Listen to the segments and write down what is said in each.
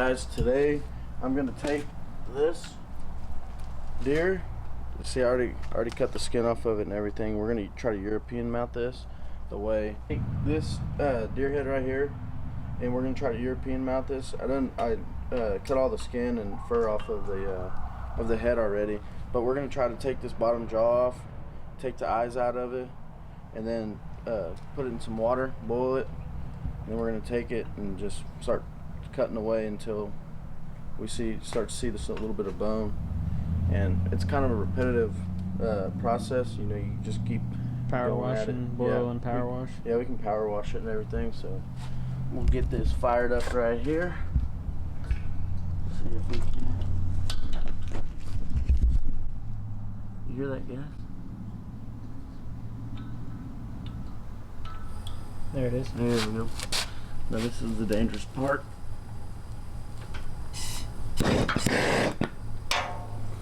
guys, today I'm gonna take this deer. See, I already cut the skin off of it and everything. We're gonna try to European mount this the way. Take this deer head right here, and we're gonna try to European mount this. I cut all the skin and fur off of the head already, but we're gonna try to take this bottom jaw off, take the eyes out of it, and then put it in some water, boil it. And then we're gonna take it and just start cutting away until we start to see this little bit of bone. And it's kind of a repetitive process. You know, you just keep power washing, boil and power wash. Yeah, we can power wash it and everything. So we'll get this fired up right here. See if we can. You hear that gas? There it is. There we go. Now this is the dangerous part.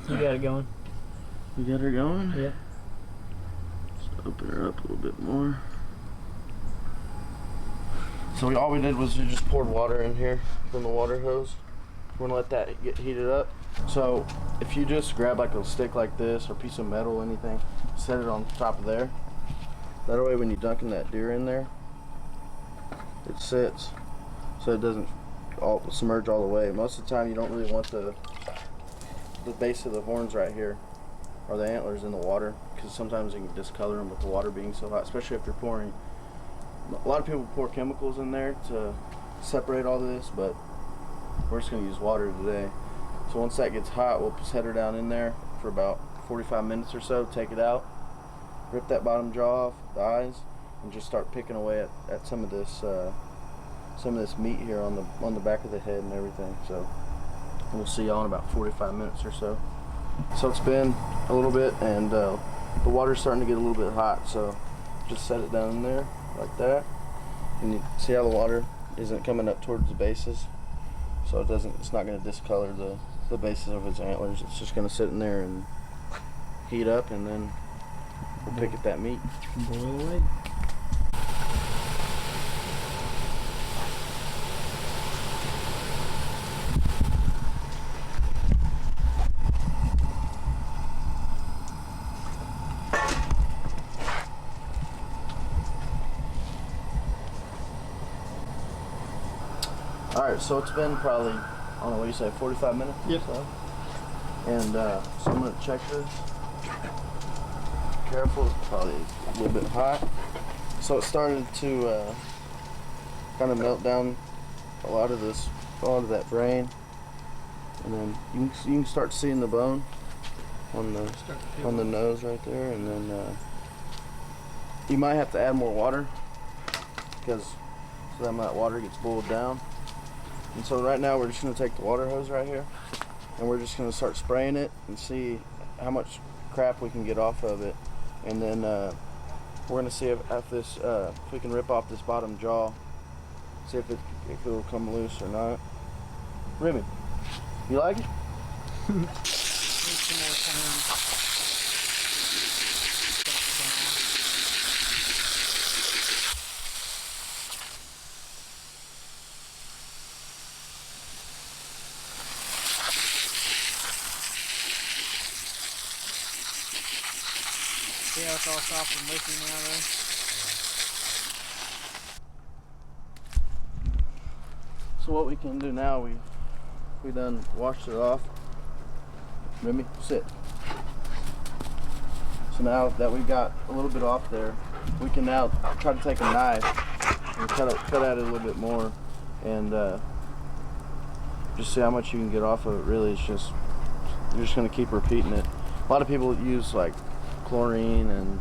You got it going. You got her going? Yeah. Let's open her up a little bit more. So all we did was we just poured water in here from the water hose. We're gonna let that get heated up. So if you just grab like a stick like this or a piece of metal, anything, set it on top of there. That way when you're dunking that deer in there, it sits so it doesn't submerge all the way. Most of the time you don't really want the base of the horns right here or the antlers in the water, because sometimes you can discolor them with the water being so hot, especially if you're pouring. A lot of people pour chemicals in there to separate all this, but we're just going to use water today. So once that gets hot, we'll set her down in there for about 45 minutes or so, take it out, rip that bottom jaw off, the eyes, and just start picking away at some of this meat here on the back of the head and everything. So we'll see y'all in about 45 minutes or so. So it's been a little bit, and the water's starting to get a little bit hot, so just set it down in there like that. And you see how the water isn't coming up towards the bases, so it's not going to discolor the bases of its antlers. It's just going to sit in there and heat up, and then we'll pick at that meat. Boil away. Alright, so it's been probably, I don't know, what do you say, 45 minutes? Yep. Or so? And so I'm going to check this. Careful, it's probably a little bit hot. So it started to kind of melt down a lot of that brain. And then you can start seeing the bone on the nose right there. And then you might have to add more water, because so that water gets boiled down. And so right now we're just going to take the water hose right here, and we're just going to start spraying it and see how much crap we can get off of it. And then we're going to see if we can rip off this bottom jaw, see if it'll come loose or not. Remy, you like it? Need some more time. See how it's all soft and licky now though? So what we can do now, we done washed it off. Remy, sit. So now that we got a little bit off there, we can now try to take a knife and cut at it a little bit more, and just see how much you can get off of it. Really, it's just, you're just going to keep repeating it. A lot of people use like chlorine and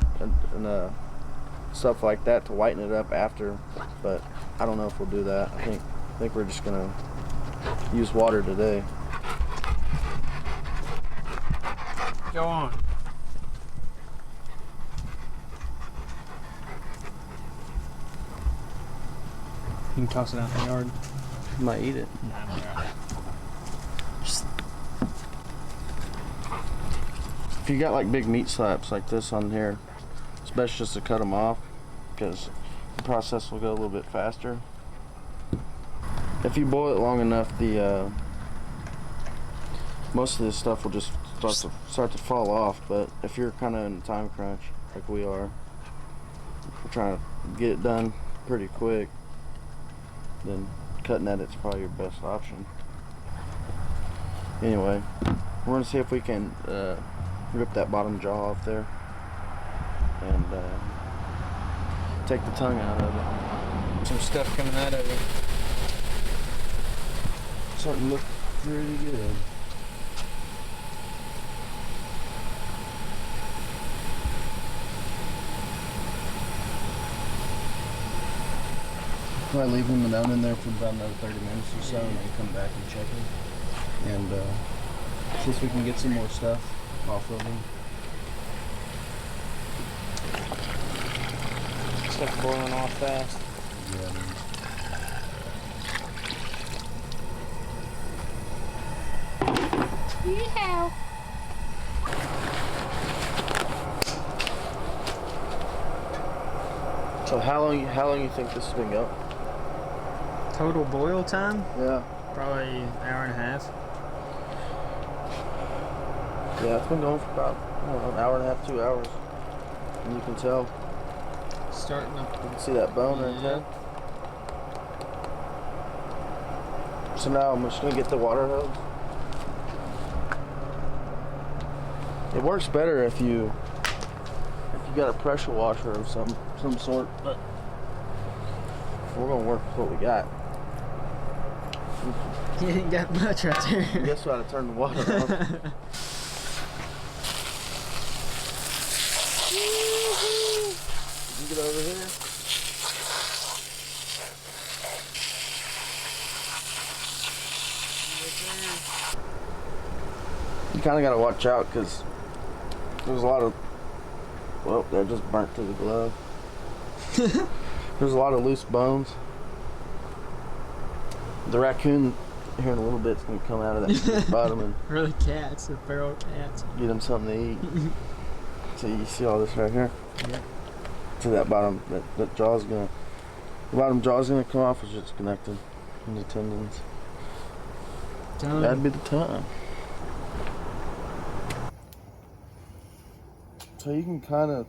stuff like that to whiten it up after, but I don't know if we'll do that. I think we're just gonna use water today. Go on. You can toss it out in the yard. You might eat it. If you got like big meat slabs like this on here, it's best just to cut them off, because the process will go a little bit faster. If you boil it long enough, the most of this stuff will just start to fall off. But if you're kind of in a time crunch, like we are, we're trying to get it done pretty quick, then cutting edit's probably your best option. Anyway, we're gonna see if we can rip that bottom jaw off there and take the tongue out of it. Some stuff coming out of it. Starting to look pretty good. Probably leave him down in there for about another 30 minutes or so, and then come back and check it. And see if we can get some more stuff off of him. Stuff boiling off fast. Yeah. Yeah. So how long you think this has been going? Total boil time? Yeah. Probably an hour and a half. Yeah, it's been going for about an hour and a half, 2 hours. And you can tell. Starting You up. can see that bone right there. So now I'm just gonna get the water hose. It works better if you got a pressure washer of some sort, but we're gonna work with what we got. You ain't got much right there. Guess what? I turned the water off. You get over here. You kind of got to watch out because there's a lot of, well, that just burnt to the glove. There's a lot of loose bones. The raccoon here in a little bit is going to come out of that bottom and Really cats, they're feral cats. get them something to eat. So you see all this right here? Yeah. So that bottom, that jaw's gonna, the bottom jaw's gonna come off. It's just connected in the tendons. That'd be the time. So you can kind of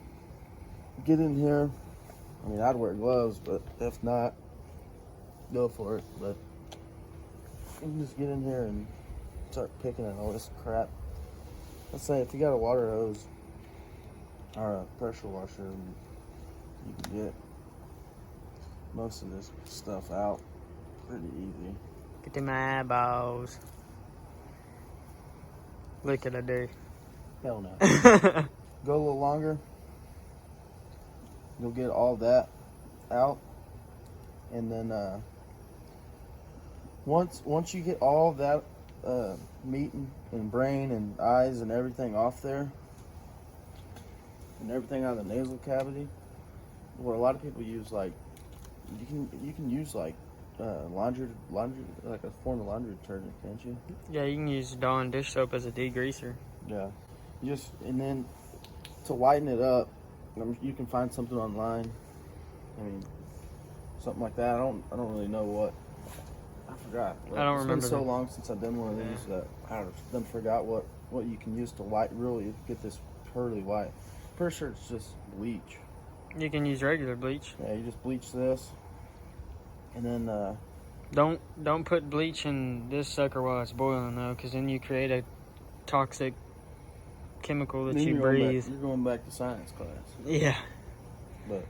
get in here. I mean, I'd wear gloves, but if not, go for it. But you can just get in here and start picking at all this crap. Let's say if you got a water hose or a pressure washer, you can get most of this stuff out pretty easy. Get to my eyeballs. Look at I do. Hell no. Go a little longer. You'll get all that out, and then once you get all that meat and brain and eyes and everything off there, and everything out of the nasal cavity, what a lot of people use, like you can use like laundry like a form of laundry detergent, can't you? Yeah, you can use Dawn dish soap as a degreaser. Yeah. And then to whiten it up, you can find something online. I mean, something like that. I don't really know what. I forgot. I don't remember. It's been so long since I've done one of these that I done forgot what you can use to really get this pearly white. Pretty sure it's just bleach. You can use regular bleach. Yeah, you just bleach this, and then Don't put bleach in this sucker while it's boiling though, because then you create a toxic chemical that you breathe. You're going back to science class. Yeah. But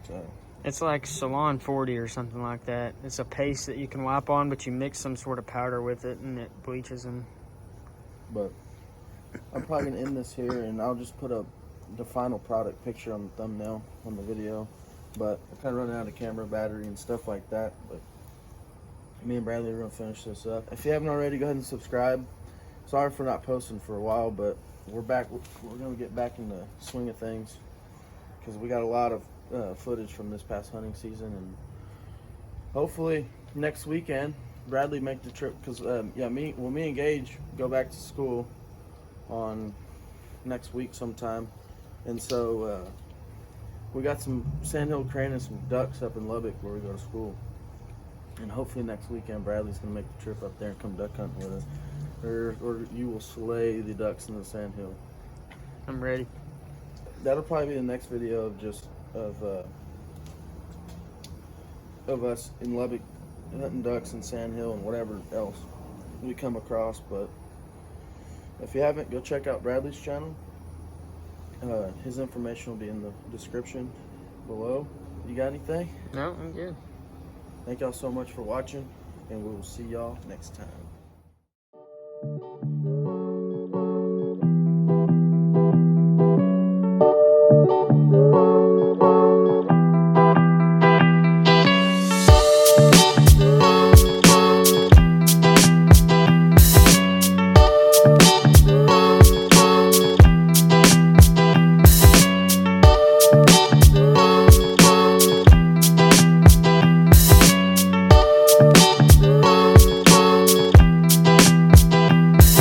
It's like Salon 40 or something like that. It's a paste that you can wipe on, but you mix some sort of powder with it and it bleaches them. But I'm probably gonna end this here, and I'll just put the final product picture on the thumbnail on the video. But I'm kind of running out of camera battery and stuff like that. But me and Bradley are gonna finish this up. If you haven't already, go ahead and subscribe. Sorry for not posting for a while, but we're back. We're gonna get back in the swing of things because we got a lot of footage from this past hunting season, and hopefully next weekend Bradley make the trip because me and Gage go back to school on next week sometime, and so we got some sandhill crane and some ducks up in Lubbock where we go to school, And hopefully next weekend Bradley's gonna make the trip up there and come duck hunting with us, or you will slay the ducks in the sandhill. I'm ready. That'll probably be the next video of just of us in Lubbock hunting ducks in sandhill and whatever else we come across. But if you haven't, go check out Bradley's channel. His information will be in the description below. You got anything? No, I'm good. Thank y'all so much for watching, and we will see y'all next time.